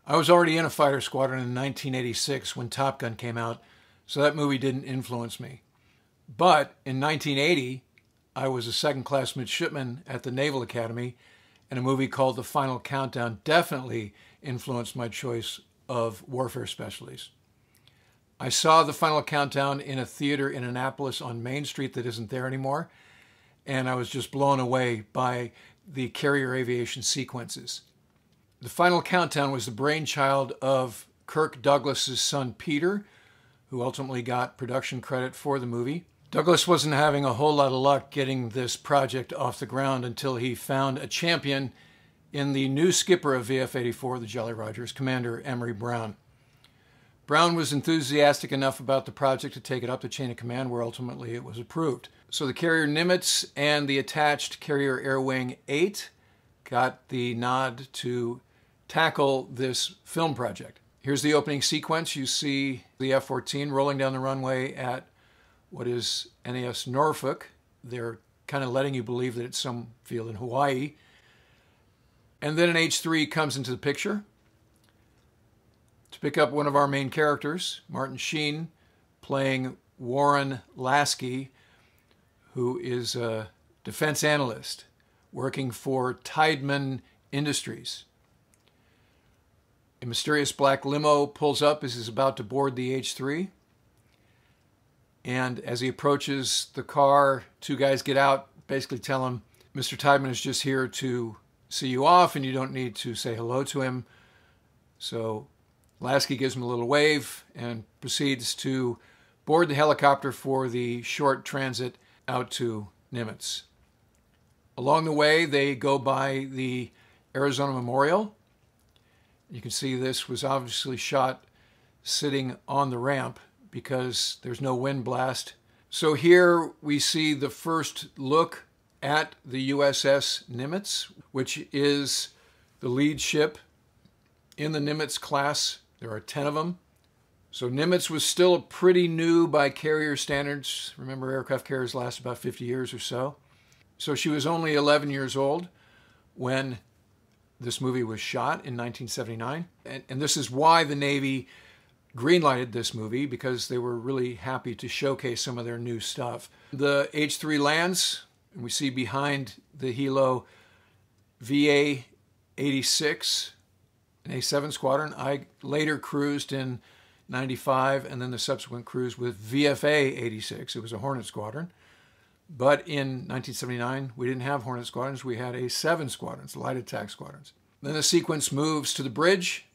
I was already in a fighter squadron in 1986 when Top Gun came out, so that movie didn't influence me. But in 1980, I was a second-class midshipman at the Naval Academy, and a movie called The Final Countdown definitely influenced my choice of warfare specialties. I saw The Final Countdown in a theater in Annapolis on Main Street that isn't there anymore, and I was just blown away by the carrier aviation sequences. The Final Countdown was the brainchild of Kirk Douglas's son Peter, who ultimately got production credit for the movie. Douglas wasn't having a whole lot of luck getting this project off the ground until he found a champion in the new skipper of VF-84, the Jolly Rogers, Commander Emery Brown. Brown was enthusiastic enough about the project to take it up the chain of command, where ultimately it was approved. So the carrier Nimitz and the attached carrier Air Wing 8 got the nod to tackle this film project. Here's the opening sequence. You see the F-14 rolling down the runway at what is NAS Norfolk. They're kind of letting you believe that it's some field in Hawaii. And then an H-3 comes into the picture to pick up one of our main characters, Martin Sheen, playing Warren Lasky, who is a defense analyst working for Tideman Industries. A mysterious black limo pulls up as he's about to board the H-3. And as he approaches the car, two guys get out, basically tell him, Mr. Tideman is just here to see you off and you don't need to say hello to him. So Lasky gives him a little wave and proceeds to board the helicopter for the short transit out to Nimitz. Along the way, they go by the Arizona Memorial. You can see this was obviously shot sitting on the ramp because there's no wind blast. So here we see the first look at the USS Nimitz, which is the lead ship in the Nimitz class. There are 10 of them. So Nimitz was still pretty new by carrier standards. Remember, aircraft carriers last about 50 years or so. So she was only 11 years old when this movie was shot in 1979. And this is why the Navy greenlighted this movie, because they were really happy to showcase some of their new stuff. The H-3 lands, and we see behind the helo VA-86, an A-7 squadron. I later cruised in 95 and then the subsequent cruise with VFA-86. It was a Hornet squadron. But in 1979, we didn't have Hornet squadrons. We had A-7 squadrons, light attack squadrons. Then the sequence moves to the bridge.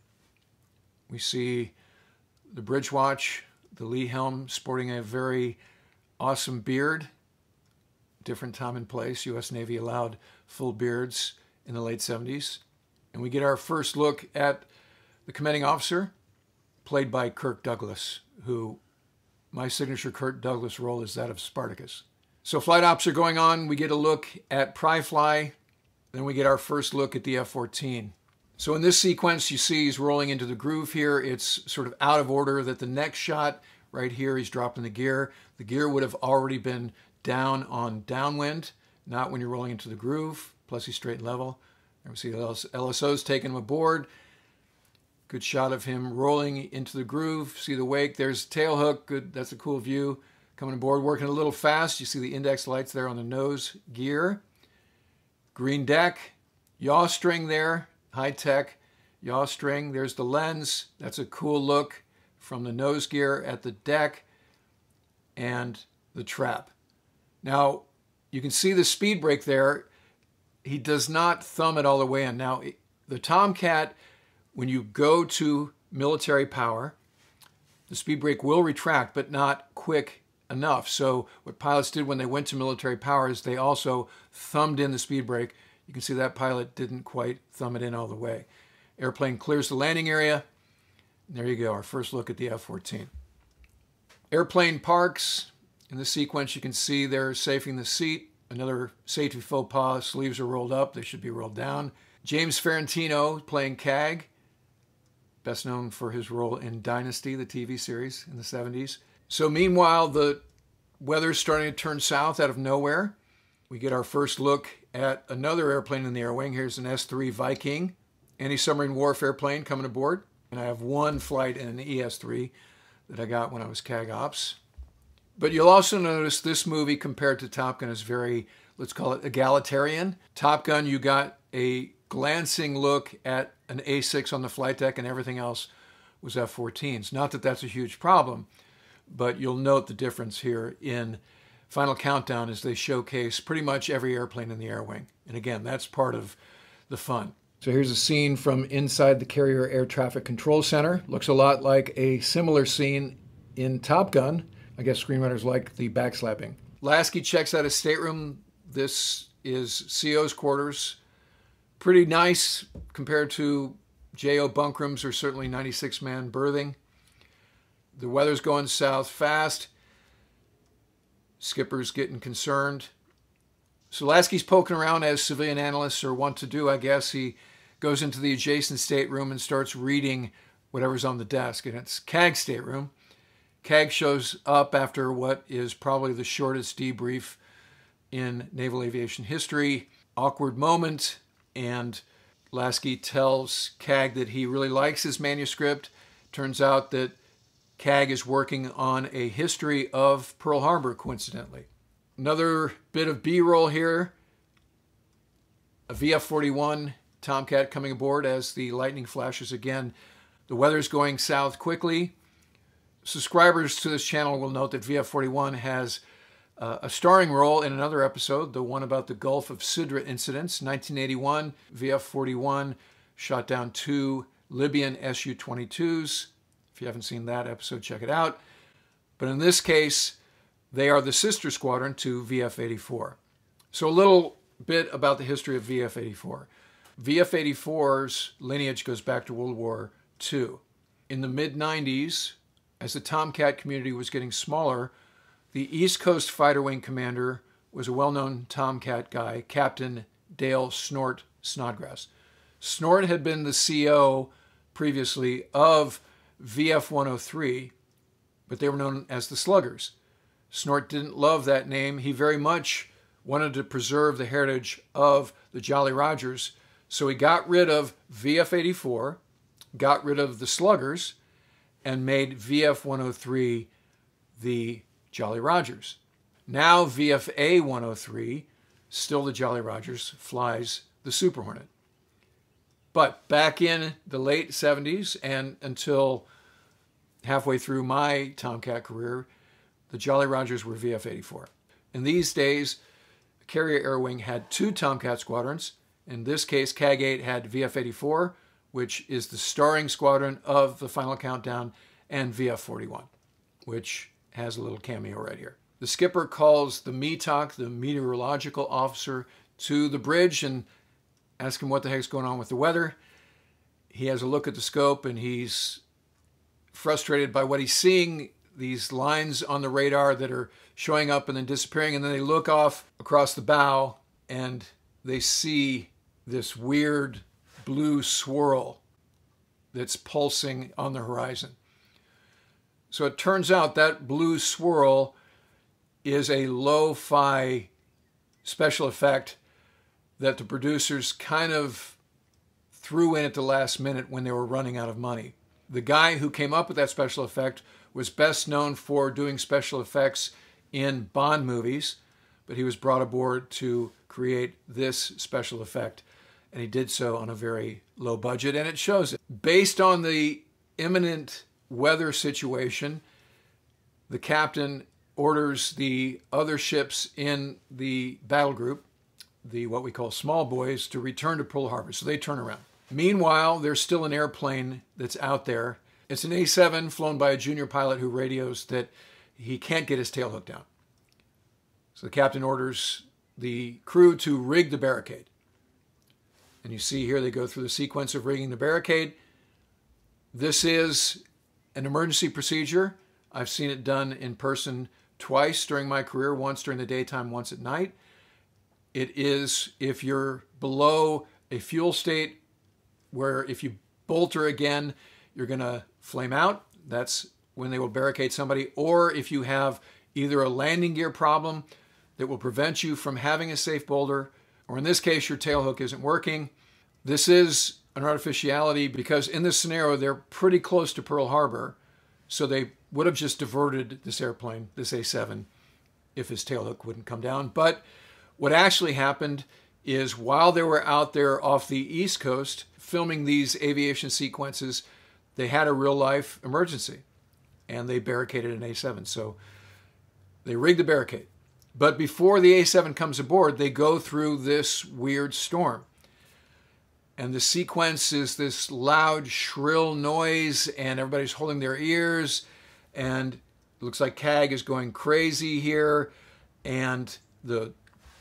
We see the bridge watch, the lee helm sporting a very awesome beard. Different time and place. U.S. Navy allowed full beards in the late 70s. And we get our first look at the commanding officer, played by Kirk Douglas, who my signature Kirk Douglas role is that of Spartacus. So flight ops are going on. We get a look at Pry Fly. Then we get our first look at the F-14. So in this sequence, you see he's rolling into the groove here. It's sort of out of order that the next shot right here, he's dropping the gear. The gear would have already been down on downwind, not when you're rolling into the groove. Plus he's straight and level. And we see the LSO's taking him aboard. Good shot of him rolling into the groove. See the wake. There's the tail hook. Good. That's a cool view. Coming aboard, working a little fast. You see the index lights there on the nose gear. Green deck. Yaw string there. High-tech yaw string. There's the lens. That's a cool look from the nose gear at the deck and the trap. Now, you can see the speed brake there. He does not thumb it all the way in. Now, the Tomcat, when you go to military power, the speed brake will retract, but not quick enough. So what pilots did when they went to military power is they also thumbed in the speed brake. You can see that pilot didn't quite thumb it in all the way. Airplane clears the landing area. And there you go, our first look at the F-14. Airplane parks. In the sequence, you can see they're safing the seat. Another safety faux pas. Sleeves are rolled up. They should be rolled down. James Ferrantino playing CAG, best known for his role in Dynasty, the TV series in the 70s. So meanwhile, the weather's starting to turn south out of nowhere. We get our first look at another airplane in the air wing. Here's an S-3 Viking, anti-submarine warfare plane coming aboard. And I have one flight in an ES-3 that I got when I was CAG Ops. But you'll also notice this movie compared to Top Gun is very, let's call it egalitarian. Top Gun, you got a glancing look at an A6 on the flight deck and everything else was F-14s. Not that that's a huge problem, but you'll note the difference here in Final Countdown as they showcase pretty much every airplane in the air wing. And again, that's part of the fun. So here's a scene from inside the Carrier Air Traffic Control Center. Looks a lot like a similar scene in Top Gun. I guess screenwriters like the backslapping. Lasky checks out his stateroom. This is CO's quarters. Pretty nice compared to JO bunk rooms or certainly 96-man berthing. The weather's going south fast. Skipper's getting concerned. So Lasky's poking around as civilian analysts are wont to do, I guess. He goes into the adjacent stateroom and starts reading whatever's on the desk. And it's CAG's stateroom. CAG shows up after what is probably the shortest debrief in naval aviation history. Awkward moment. And Lasky tells CAG that he really likes his manuscript. Turns out that CAG is working on a history of Pearl Harbor, coincidentally. Another bit of B-roll here. A VF-41 Tomcat coming aboard as the lightning flashes again. The weather's going south quickly. Subscribers to this channel will note that VF-41 has a starring role in another episode, the one about the Gulf of Sidra incidents. 1981, VF-41 shot down 2 Libyan Su-22s. If you haven't seen that episode, check it out. But in this case, they are the sister squadron to VF-84. So a little bit about the history of VF-84. VF-84's lineage goes back to World War II. In the mid-90s, as the Tomcat community was getting smaller, the East Coast Fighter Wing commander was a well-known Tomcat guy, Captain Dale Snort Snodgrass. Snort had been the CO previously of VF-103, but they were known as the Sluggers. Snort didn't love that name. He very much wanted to preserve the heritage of the Jolly Rogers, so he got rid of VF-84, got rid of the Sluggers, and made VF-103 the Jolly Rogers. Now VFA-103, still the Jolly Rogers, flies the Super Hornet. But back in the late 70s and until halfway through my Tomcat career, the Jolly Rogers were VF-84. In these days, the Carrier Air Wing had 2 Tomcat squadrons. In this case, CAG-8 had VF-84, which is the starring squadron of the Final Countdown, and VF-41, which has a little cameo right here. The skipper calls the METOC, the meteorological officer, to the bridge and asks him what the heck's going on with the weather. He has a look at the scope and he's frustrated by what he's seeing, these lines on the radar that are showing up and then disappearing, and then they look off across the bow and they see this weird blue swirl that's pulsing on the horizon. So it turns out that blue swirl is a lo-fi special effect that the producers kind of threw in at the last minute when they were running out of money. The guy who came up with that special effect was best known for doing special effects in Bond movies, but he was brought aboard to create this special effect, and he did so on a very low budget, and it shows it. Based on the imminent weather situation, the captain orders the other ships in the battle group, the what we call small boys, to return to Pearl Harbor. So they turn around. Meanwhile, there's still an airplane that's out there. It's an A-7 flown by a junior pilot who radios that he can't get his tail hook down. So the captain orders the crew to rig the barricade. And you see here they go through the sequence of rigging the barricade. This is an emergency procedure. I've seen it done in person twice during my career, once during the daytime, once at night. It is if you're below a fuel state where if you bolter again, you're going to flame out. That's when they will barricade somebody. Or if you have either a landing gear problem that will prevent you from having a safe boulder, or in this case, your tail hook isn't working. This is an artificiality because in this scenario, they're pretty close to Pearl Harbor. So they would have just diverted this airplane, this A-7, if his tailhook wouldn't come down. But what actually happened is while they were out there off the East Coast filming these aviation sequences, they had a real-life emergency, and they barricaded an A-7. So they rigged the barricade. But before the A-7 comes aboard, they go through this weird storm. And the sequence is this loud, shrill noise, and everybody's holding their ears, and it looks like CAG is going crazy here, and the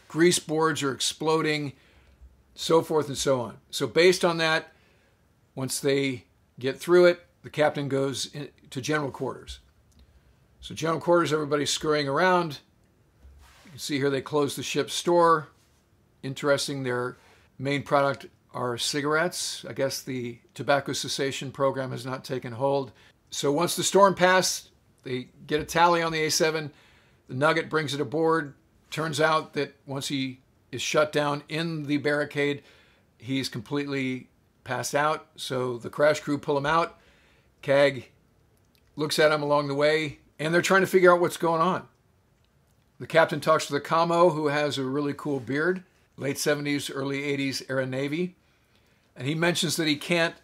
grease boards are exploding, so forth and so on. So based on that, once they get through it, the captain goes to general quarters. So general quarters, everybody's scurrying around. You can see here they close the ship's store. Interesting, their main product are cigarettes. I guess the tobacco cessation program has not taken hold. So once the storm passed, they get a tally on the A-7. The Nugget brings it aboard. Turns out that once he is shut down in the barricade, he's completely passed out. So the crash crew pull him out. CAG looks at him along the way, and they're trying to figure out what's going on. The captain talks to the commo, who has a really cool beard, late 70s, early 80s era Navy. And he mentions that he can't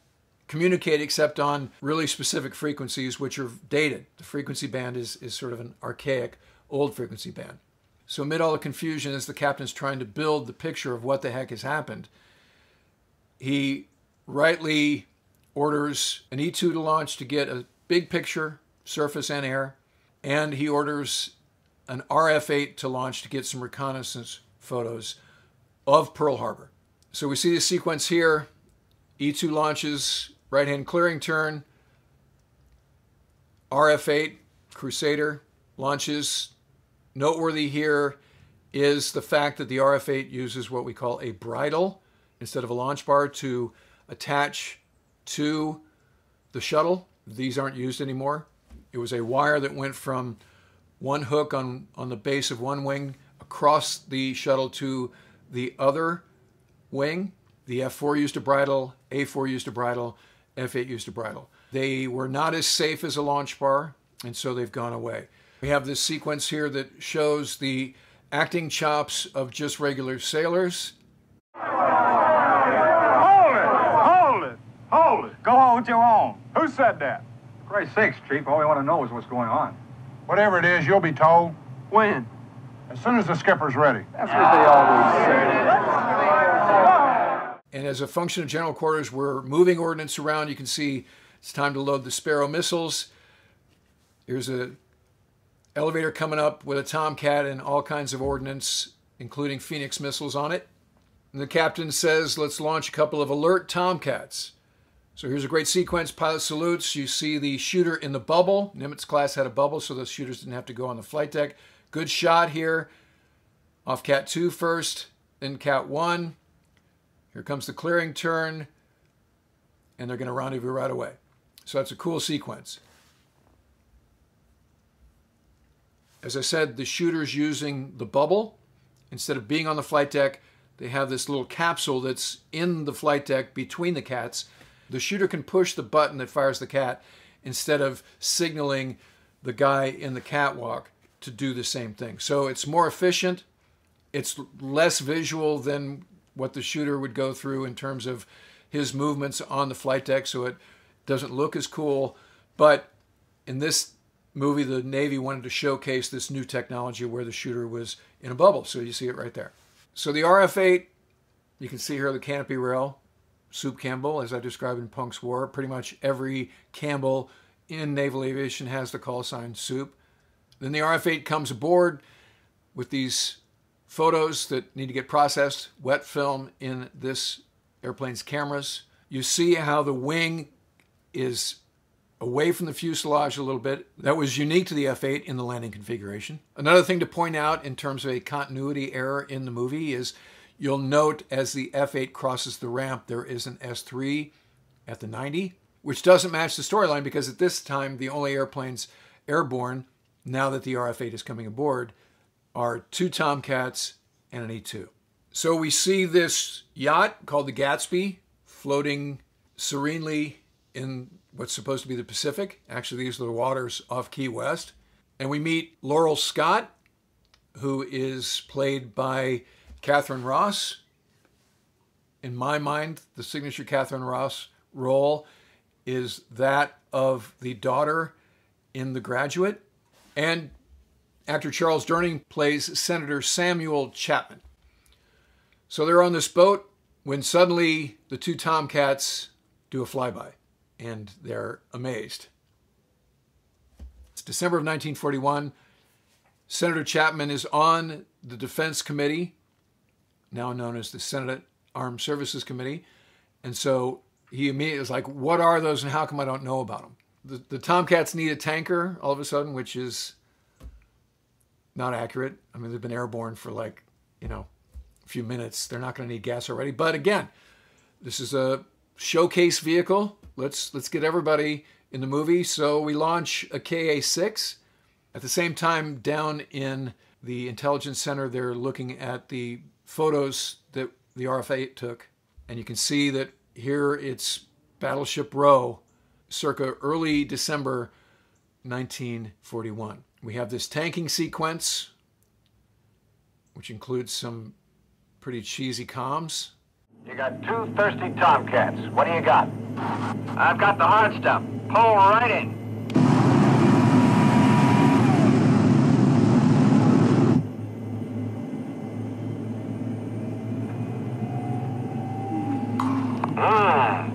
communicate except on really specific frequencies, which are dated. The frequency band is sort of an archaic, old frequency band. So amid all the confusion, as the captain's trying to build the picture of what the heck has happened, he rightly orders an E-2 to launch to get a big picture, surface and air, and he orders an RF-8 to launch to get some reconnaissance photos of Pearl Harbor. So we see the sequence here. E-2 launches, right-hand clearing turn. RF-8, Crusader, launches. Noteworthy here is the fact that the RF-8 uses what we call a bridle instead of a launch bar to attach to the shuttle. These aren't used anymore. It was a wire that went from one hook on the base of one wing across the shuttle to the other wing. The F-4 used a bridle, A-4 used a bridle, F-8 used a bridle. They were not as safe as a launch bar, and so they've gone away. We have this sequence here that shows the acting chops of just regular sailors. Hold it! Go on with your own. Who said that? For Christ's sakes, Chief, all we want to know is what's going on. Whatever it is, you'll be told. When? As soon as the skipper's ready. That's what they always say. And as a function of general quarters, we're moving ordnance around. You can see it's time to load the Sparrow missiles. Here's an elevator coming up with a Tomcat and all kinds of ordnance, including Phoenix missiles on it. And the captain says, let's launch a couple of alert Tomcats. So here's a great sequence. Pilot salutes. You see the shooter in the bubble. Nimitz class had a bubble, so those shooters didn't have to go on the flight deck. Good shot here. Off Cat 2 first, then Cat 1. Here comes the clearing turn, and they're going to rendezvous right away. So that's a cool sequence. As I said, the shooter's using the bubble. Instead of being on the flight deck, they have this little capsule that's in the flight deck between the cats. The shooter can push the button that fires the cat instead of signaling the guy in the catwalk to do the same thing. So it's more efficient. It's less visual than what the shooter would go through in terms of his movements on the flight deck, so it doesn't look as cool. But in this movie, the Navy wanted to showcase this new technology where the shooter was in a bubble. So you see it right there. So the RF-8, you can see here the canopy rail. Soup Campbell, as I described in Punk's War. Pretty much every Campbell in naval aviation has the call sign Soup. Then the RF-8 comes aboard with these photos that need to get processed, wet film in this airplane's cameras. You see how the wing is away from the fuselage a little bit. That was unique to the F-8 in the landing configuration. Another thing to point out in terms of a continuity error in the movie is you'll note as the F-8 crosses the ramp, there is an S-3 at the 90, which doesn't match the storyline because at this time, the only airplanes airborne, now that the RF-8 is coming aboard, are 2 Tomcats and an E-2. So we see this yacht called the Gatsby floating serenely in what's supposed to be the Pacific. Actually, these are the waters off Key West. And we meet Laurel Scott, who is played by Catherine Ross. In my mind, the signature Catherine Ross role is that of the daughter in The Graduate. And actor Charles Durning plays Senator Samuel Chapman. So they're on this boat when suddenly the two Tomcats do a flyby, and they're amazed. It's December of 1941. Senator Chapman is on the Defense Committee, now known as the Senate Armed Services Committee. And so he immediately is like, what are those and how come I don't know about them? The Tomcats need a tanker all of a sudden, which is not accurate. I mean, they've been airborne for like, a few minutes. They're not going to need gas already. But again, this is a showcase vehicle. Let's get everybody in the movie. So we launch a KA-6. At the same time, down in the Intelligence Center, they're looking at the photos that the RF-8 took. And you can see that here it's Battleship Row, circa early December 1941. We have this tanking sequence, which includes some pretty cheesy comms. You got two thirsty Tomcats. What do you got? I've got the hard stuff. Pull right in.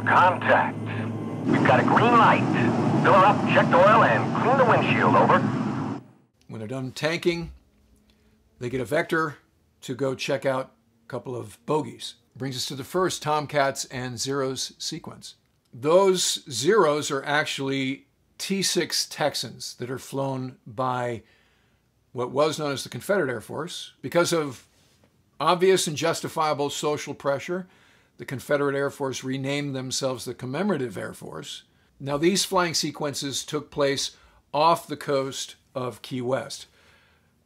Contact. We've got a green light. Fill her up, check the oil, and clean the windshield. Over. When they're done tanking, they get a vector to go check out a couple of bogies. Brings us to the first Tomcats and Zeros sequence. Those Zeros are actually T-6 Texans that are flown by what was known as the Confederate Air Force. Because of obvious and justifiable social pressure, the Confederate Air Force renamed themselves the Commemorative Air Force. Now, these flying sequences took place off the coast of Key West.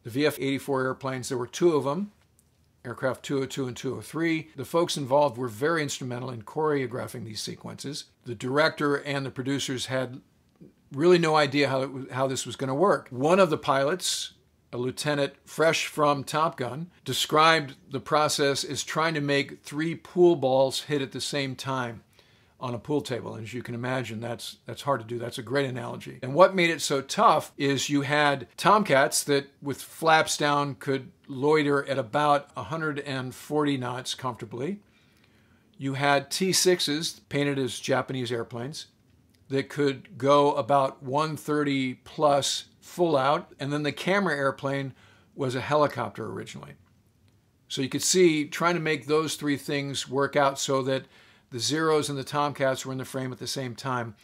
The VF-84 airplanes, there were two of them, aircraft 202 and 203. The folks involved were very instrumental in choreographing these sequences. The director and the producers had really no idea how this was going to work. One of the pilots, a lieutenant fresh from Top Gun, described the process as trying to make 3 pool balls hit at the same time on a pool table. And as you can imagine, that's hard to do. That's a great analogy. And what made it so tough is you had Tomcats that with flaps down could loiter at about 140 knots comfortably. You had T-6s painted as Japanese airplanes that could go about 130 plus full out, and then the camera airplane was a helicopter originally. So you could see trying to make those 3 things work out so that the Zeros and the Tomcats were in the frame at the same time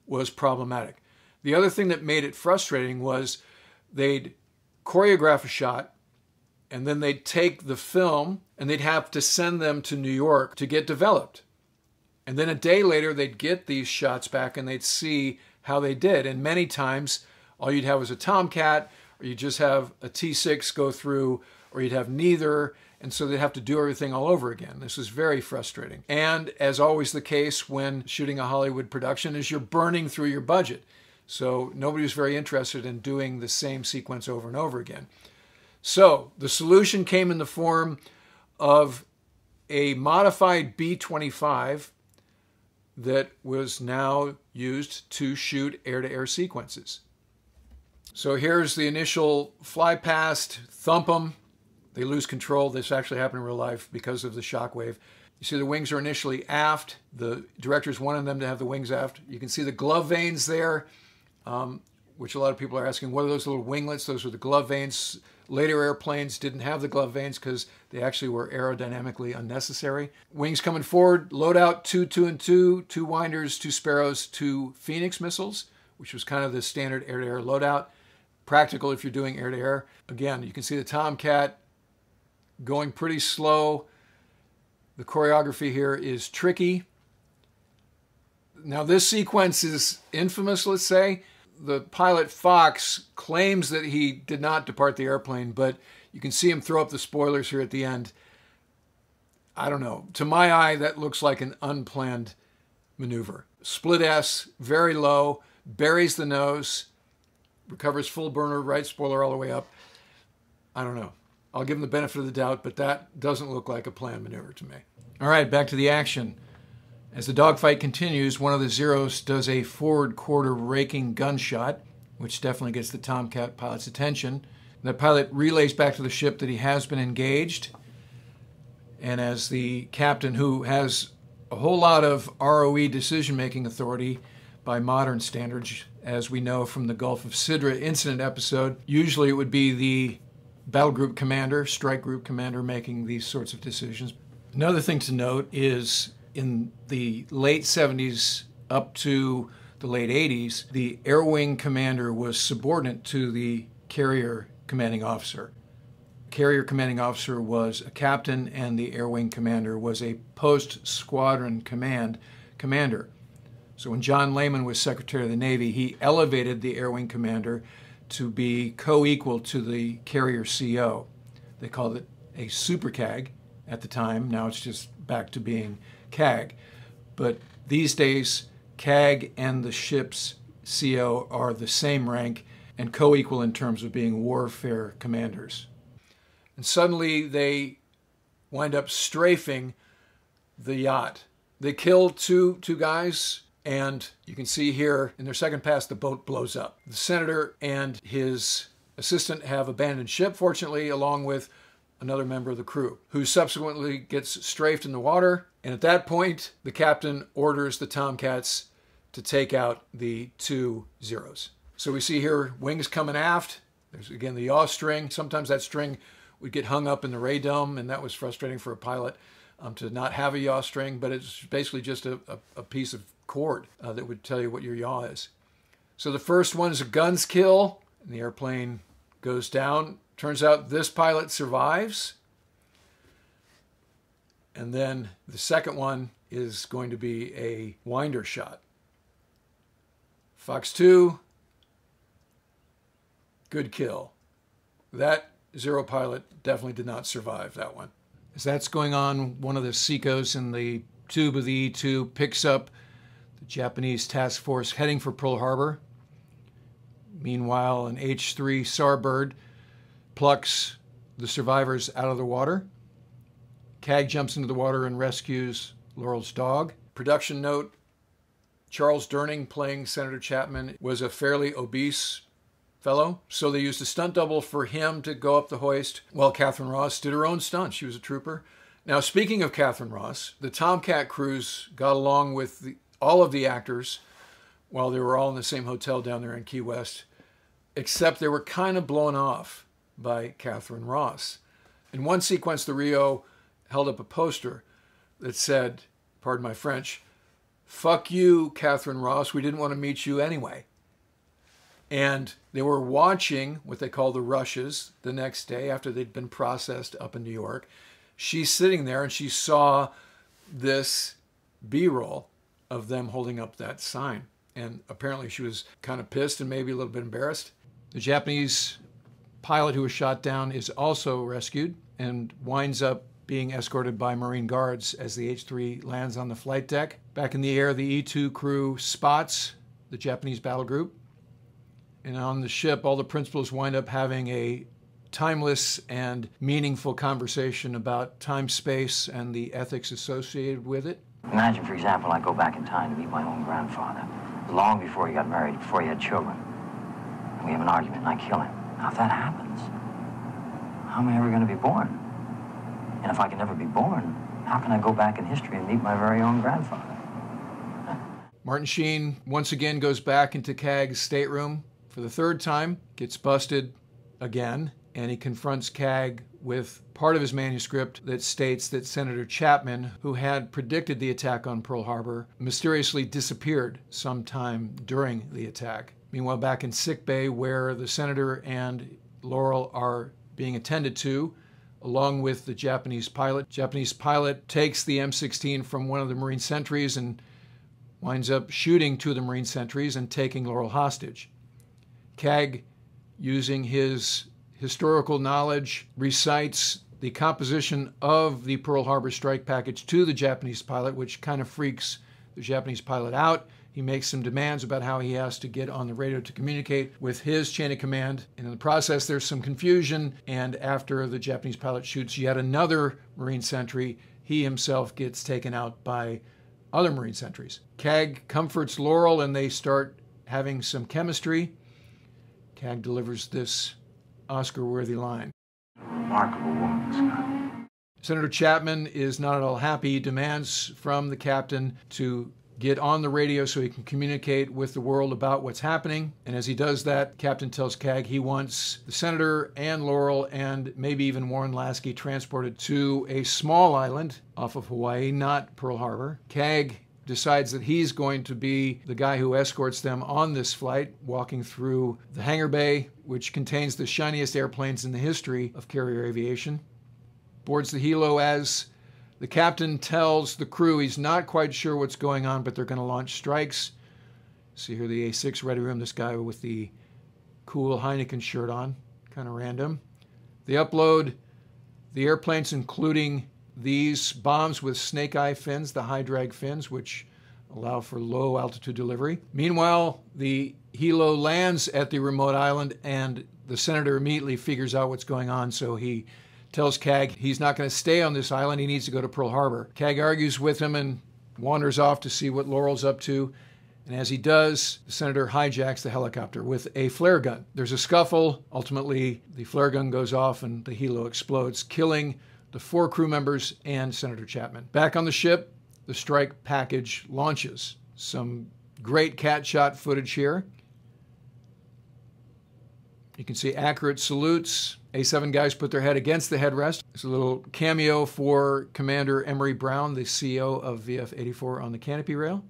was problematic. The other thing that made it frustrating was they'd choreograph a shot, and then they'd take the film and they'd have to send them to New York to get developed. And then a day later, they'd get these shots back and they'd see how they did. And many times, all you'd have was a Tomcat, or you'd just have a T-6 go through, or you'd have neither. And so they'd have to do everything all over again. This was very frustrating. And as always the case when shooting a Hollywood production is you're burning through your budget. So nobody was very interested in doing the same sequence over and over again. So the solution came in the form of a modified B-25 that was now used to shoot air-to-air sequences. So here's the initial fly past, thump them. They lose control. This actually happened in real life because of the shock wave. You see the wings are initially aft. The directors wanted them to have the wings aft. You can see the glove vanes there, which a lot of people are asking, what are those little winglets? Those are the glove vanes. Later airplanes didn't have the glove vanes because they actually were aerodynamically unnecessary. Wings coming forward, load out 2 2 winders, 2 Sparrows, 2 Phoenix missiles, which was kind of the standard air-to-air loadout. Practical if you're doing air-to-air. Again, you can see the Tomcat going pretty slow. The choreography here is tricky. Now this sequence is infamous, let's say. The pilot Fox claims that he did not depart the airplane, but you can see him throw up the spoilers here at the end. I don't know. To my eye, that looks like an unplanned maneuver. Split S, very low, buries the nose, recovers full burner, right spoiler all the way up. I don't know. I'll give him the benefit of the doubt, but that doesn't look like a planned maneuver to me. All right, back to the action. As the dogfight continues, one of the Zeros does a forward quarter raking gunshot, which definitely gets the Tomcat pilot's attention. The pilot relays back to the ship that he has been engaged. And as the captain, who has a whole lot of ROE decision-making authority by modern standards, as we know from the Gulf of Sidra incident episode, usually it would be the battle group commander, strike group commander, making these sorts of decisions. Another thing to note is in the late 70s up to the late 80s, the air wing commander was subordinate to the carrier commanding officer. Carrier commanding officer was a captain, and the air wing commander was a post-squadron command commander. So when John Lehman was Secretary of the Navy, he elevated the air wing commander to be co-equal to the carrier CO. They called it a super CAG at the time. Now it's just back to being CAG. But these days, CAG and the ship's CO are the same rank and co-equal in terms of being warfare commanders. And suddenly they wind up strafing the yacht. They kill two guys, and you can see here in their second pass the boat blows up. The senator and his assistant have abandoned ship, fortunately, along with another member of the crew, who subsequently gets strafed in the water. And at that point, the captain orders the Tomcats to take out the two Zeros. So we see here wings coming aft. There's again the yaw string. Sometimes that string would get hung up in the radome, and that was frustrating for a pilot to not have a yaw string, but it's basically just a piece of cord that would tell you what your yaw is. So the first one is a guns kill, and the airplane goes down. Turns out this pilot survives. And then the second one is going to be a winder shot. Fox 2, good kill. That Zero pilot definitely did not survive that one. As that's going on, one of the Seacos in the tube of the E-2 picks up the Japanese task force heading for Pearl Harbor. Meanwhile, an H-3 Starbird plucks the survivors out of the water. CAG jumps into the water and rescues Laurel's dog. Production note, Charles Durning, playing Senator Chapman, was a fairly obese fellow, so they used a stunt double for him to go up the hoist while Catherine Ross did her own stunt. She was a trooper. Now, speaking of Catherine Ross, the Tomcat crews got along with all of the actors while they were all in the same hotel down there in Key West, except they were kind of blown off by Catherine Ross. In one sequence, the Rio held up a poster that said, pardon my French, "Fuck you, Catherine Ross, we didn't want to meet you anyway." And they were watching what they call the rushes the next day after they'd been processed up in New York. She's sitting there and she saw this B-roll of them holding up that sign. And apparently she was kind of pissed and maybe a little bit embarrassed. The Japanese pilot who was shot down is also rescued and winds up being escorted by Marine guards as the H-3 lands on the flight deck. Back in the air, the E-2 crew spots the Japanese battle group. And on the ship, all the principals wind up having a timeless and meaningful conversation about time, space, and the ethics associated with it. Imagine, for example, I go back in time to meet my own grandfather, long before he got married, before he had children. And we have an argument, and I kill him. Now, if that happens, how am I ever going to be born? And if I can never be born, how can I go back in history and meet my very own grandfather? Martin Sheen once again goes back into CAG's stateroom for the third time, gets busted again, and he confronts CAG with part of his manuscript that states that Senator Chapman, who had predicted the attack on Pearl Harbor, mysteriously disappeared sometime during the attack. Meanwhile, back in sickbay, where the senator and Laurel are being attended to, along with the Japanese pilot. Japanese pilot takes the M16 from one of the Marine sentries and winds up shooting two of the Marine sentries and taking Laurel hostage. CAG, using his historical knowledge, recites the composition of the Pearl Harbor strike package to the Japanese pilot, which kind of freaks the Japanese pilot out. He makes some demands about how he has to get on the radio to communicate with his chain of command. And in the process, there's some confusion. And after the Japanese pilot shoots yet another Marine sentry, he himself gets taken out by other Marine sentries. CAG comforts Laurel and they start having some chemistry. CAG delivers this Oscar-worthy line. Remarkable woman, Scott. Senator Chapman is not at all happy. He demands from the captain to get on the radio so he can communicate with the world about what's happening. And as he does that, Captain tells CAG he wants the senator and Laurel and maybe even Warren Lasky transported to a small island off of Hawaii, not Pearl Harbor. CAG decides that he's going to be the guy who escorts them on this flight, walking through the hangar bay, which contains the shiniest airplanes in the history of carrier aviation. Boards the helo as the captain tells the crew he's not quite sure what's going on, but they're going to launch strikes. See here the A6 ready room, this guy with the cool Heineken shirt on, kind of random. They upload the airplanes, including these bombs with snake eye fins, the high drag fins, which allow for low altitude delivery. Meanwhile, the helo lands at the remote island and the senator immediately figures out what's going on, so he tells CAG he's not going to stay on this island, he needs to go to Pearl Harbor. CAG argues with him and wanders off to see what Laurel's up to. And as he does, the senator hijacks the helicopter with a flare gun. There's a scuffle. Ultimately, the flare gun goes off and the helo explodes, killing the 4 crew members and Senator Chapman. Back on the ship, the strike package launches. Some great cat shot footage here. You can see accurate salutes. A7 guys put their head against the headrest. There's a little cameo for Commander Emery Brown, the CEO of VF-84, on the canopy rail.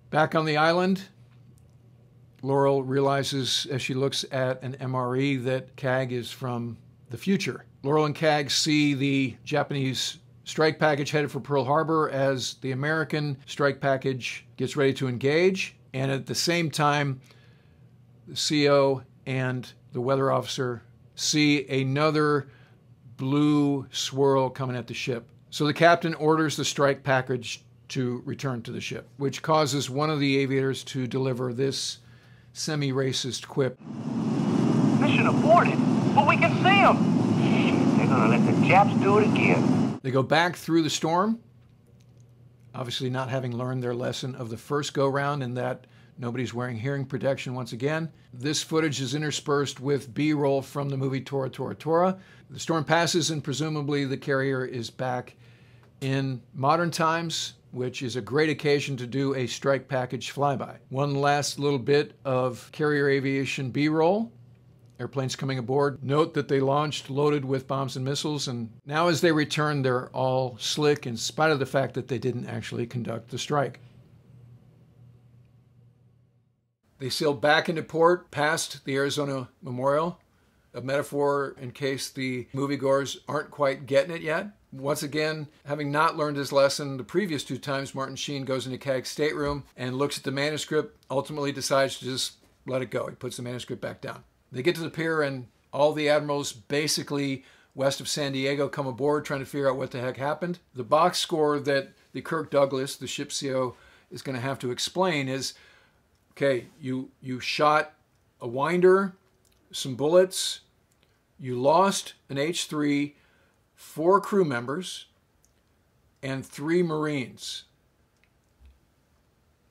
Back on the island, Laurel realizes as she looks at an MRE that CAG is from the future. Laurel and CAG see the Japanese strike package headed for Pearl Harbor as the American strike package gets ready to engage. And at the same time, the CO and the weather officer see another blue swirl coming at the ship. So the captain orders the strike package to return to the ship, which causes one of the aviators to deliver this semi-racist quip. Mission aborted, but we can see them. They're gonna let the Japs do it again. They go back through the storm, obviously not having learned their lesson of the first go-round in that nobody's wearing hearing protection once again. This footage is interspersed with B-roll from the movie Tora Tora Tora. The storm passes and presumably the carrier is back in modern times, which is a great occasion to do a strike package flyby. One last little bit of carrier aviation B-roll. Airplanes coming aboard. Note that they launched loaded with bombs and missiles, and now as they return, they're all slick in spite of the fact that they didn't actually conduct the strike. They sailed back into port past the Arizona Memorial, a metaphor in case the moviegoers aren't quite getting it yet. Once again, having not learned his lesson the previous 2 times, Martin Sheen goes into CAG's stateroom and looks at the manuscript, ultimately decides to just let it go. He puts the manuscript back down. They get to the pier and all the admirals basically west of San Diego come aboard trying to figure out what the heck happened. The box score that the Kirk Douglas, the ship CO, is going to have to explain is, okay, you shot a winder, some bullets, you lost an H-3, 4 crew members, and 3 Marines.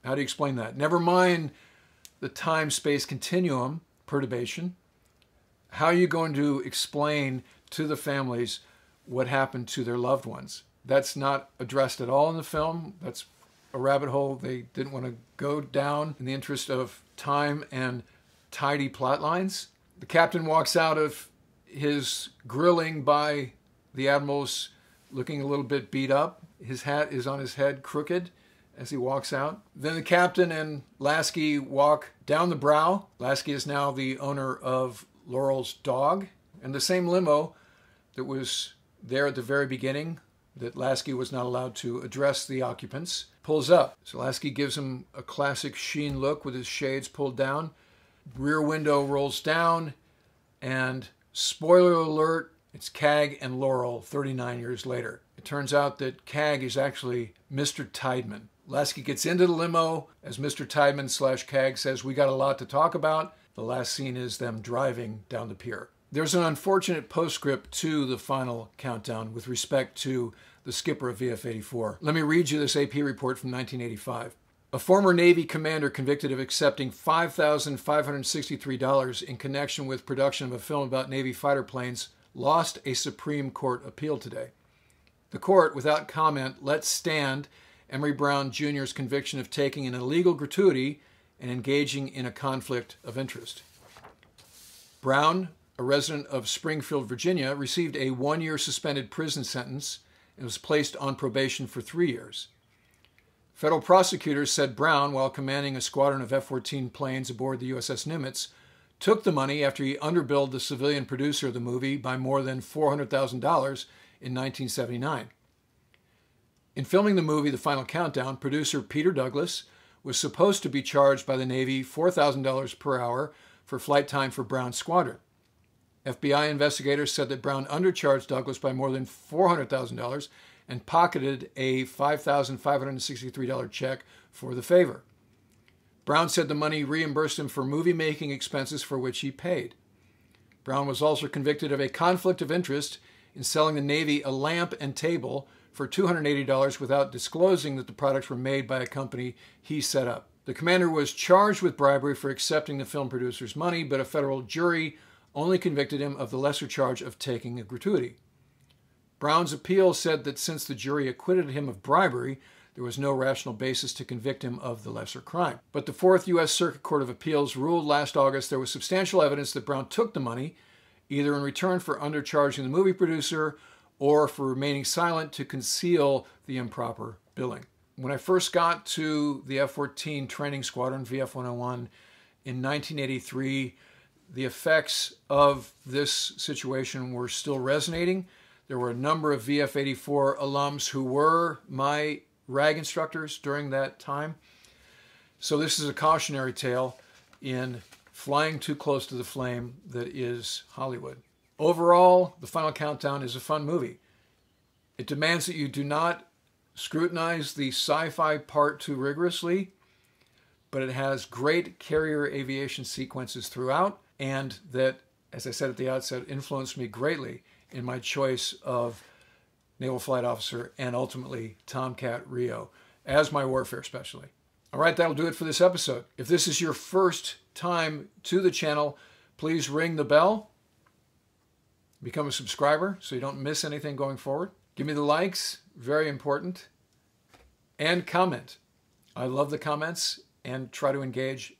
How do you explain that? Never mind the time-space continuum perturbation. How are you going to explain to the families what happened to their loved ones? That's not addressed at all in the film. That's a rabbit hole they didn't want to go down in the interest of time and tidy plot lines. The captain walks out of his grilling by the admirals looking a little bit beat up. His hat is on his head crooked as he walks out. Then the captain and Lasky walk down the brow. Lasky is now the owner of Laurel's dog. And the same limo that was there at the very beginning that Lasky was not allowed to address the occupants pulls up. So Lasky gives him a classic Sheen look with his shades pulled down. Rear window rolls down and spoiler alert, it's CAG and Laurel 39 years later. It turns out that CAG is actually Mr. Tideman. Lasky gets into the limo as Mr. Tideman / CAG says, "We got a lot to talk about." The last scene is them driving down the pier. There's an unfortunate postscript to the final countdown with respect to the skipper of VF-84. Let me read you this AP report from 1985. A former Navy commander convicted of accepting $5,563 in connection with production of a film about Navy fighter planes lost a Supreme Court appeal today. The court, without comment, let stand Emory Brown Jr.'s conviction of taking an illegal gratuity and engaging in a conflict of interest. Brown, a resident of Springfield, Virginia, received a 1-year suspended prison sentence and was placed on probation for 3 years. Federal prosecutors said Brown, while commanding a squadron of F-14 planes aboard the USS Nimitz, took the money after he underbilled the civilian producer of the movie by more than $400,000 in 1979. In filming the movie The Final Countdown, producer Peter Douglas was supposed to be charged by the Navy $4,000 per hour for flight time for Brown's squadron. FBI investigators said that Brown undercharged Douglas by more than $400,000 and pocketed a $5,563 check for the favor. Brown said the money reimbursed him for movie-making expenses for which he paid. Brown was also convicted of a conflict of interest in selling the Navy a lamp and table for $280 without disclosing that the products were made by a company he set up. The commander was charged with bribery for accepting the film producer's money, but a federal jury only convicted him of the lesser charge of taking a gratuity. Brown's appeal said that since the jury acquitted him of bribery, there was no rational basis to convict him of the lesser crime. But the Fourth U.S. Circuit Court of Appeals ruled last August there was substantial evidence that Brown took the money, either in return for undercharging the movie producer or for remaining silent to conceal the improper billing. When I first got to the F-14 training squadron, VF-101, in 1983, the effects of this situation were still resonating. There were a number of VF-84 alums who were my RAG instructors during that time. So this is a cautionary tale in flying too close to the flame that is Hollywood. Overall, The Final Countdown is a fun movie. It demands that you do not scrutinize the sci-fi part too rigorously, but it has great carrier aviation sequences throughout, and that, as I said at the outset, influenced me greatly in my choice of Naval Flight Officer and ultimately Tomcat Rio as my warfare specialty. All right, that'll do it for this episode. If this is your first time to the channel, please ring the bell. Become a subscriber so you don't miss anything going forward. Give me the likes, very important. And comment. I love the comments and try to engage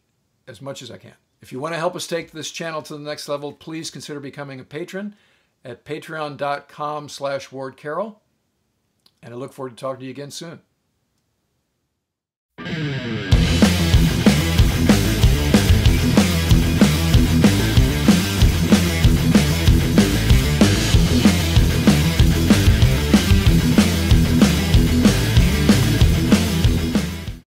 as much as I can. If you want to help us take this channel to the next level, please consider becoming a patron at patreon.com/WardCarroll. And I look forward to talking to you again soon.